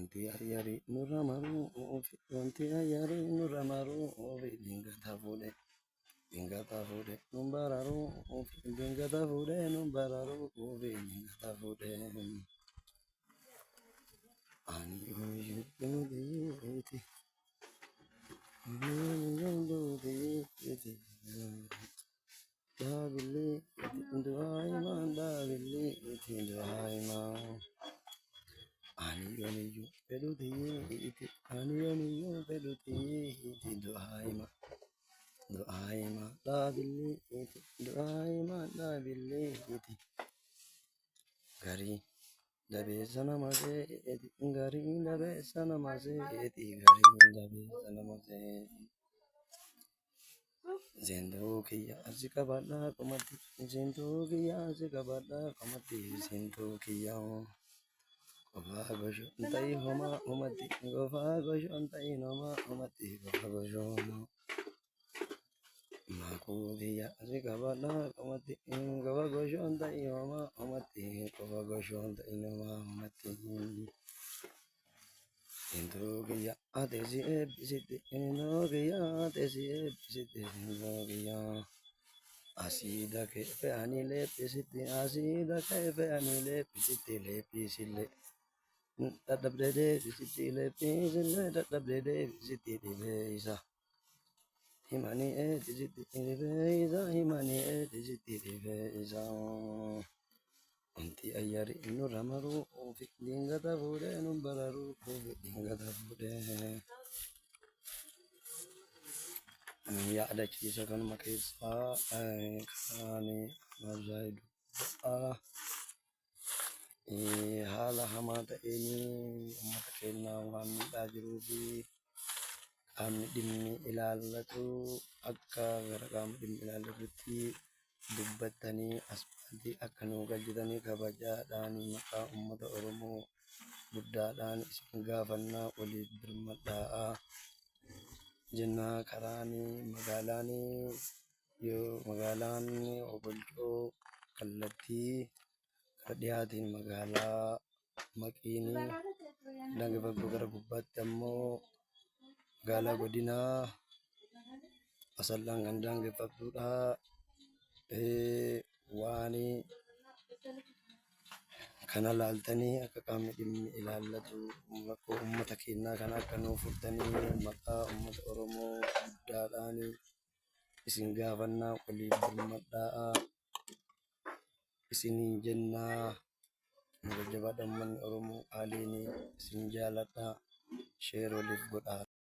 wanti ayyari nurra maruu ofi wanti ayyari nurra maruu ofi dingata fuudhe numbararuu ofi dingata fuudhe numbararuu ofi dingata fuudhe ani yunduuti dabili duhaiman dabili duhaiman Aniyoniyu pelutiyi aniyoniyu pelutiyi du'aima dabili gari dabeessana maseeti gari dabeessana maseeti gari dabeessana maseeti zinduu kiyya asi qabadha qomatti zinduu kiyya asi qabadha qomatti zinduu kiyya Gofaa gosho ntai homa homatti gofaa gosho ntai homa homatti gofaa gosho makuudiya asi qabadha qomatti gofaa gosho ntai homa homatti gofaa gosho ntai homa homatti Zinduu kiyya atesi eebbisitti zinduu kiyya atesi eebbisitti zinduu kiyya asiida kee fe'anii leephisitti asiida kee fe'anii leephisitti leephisille dadhabdee visitti leephisille dadhabdee visitti dhibee isa himanii eedisitti dhibee isa himanii eedisitti dhibee isa wanti ayyari nurra maruu ofi dingata fuudhee nu bararuu ofi dingata fuudhee yaadachiisa kanuma keessaa karaanii marraa dubbaa haala hamaa ta'een uummata keenyaa waan miidhaa jiruu fi qaamni dhimmi ilaallatu akka gara qaama dhimmi ilaallatutti dubbattanii asfaaltii akka nuu galchitanii kabajaadhaan maqaa uummata Oromoo guddaadhaan isin gaafannaa waliif birmadhaa jennaa karaanii magaalaan Obolcoo kallattii gara dhiyaatiin magaalaa Maqiinii daangaa fagoo gara gubbaatti ammoo magaalaa godinaa Asallaan kan daangeffattuudha. Waan kana laaltanii akka qaamni dhimmi ilaallatu rakkoo uummata keenyaa kana akka nuuf furtanii maqaa uummata Oromoo guddaadhaan isin gaafannaa waliif birmadhaa isiniin jennaa jajjabaadhaa uummanni Oromoo haaliin isin jaaladha sheer waliif godhaa.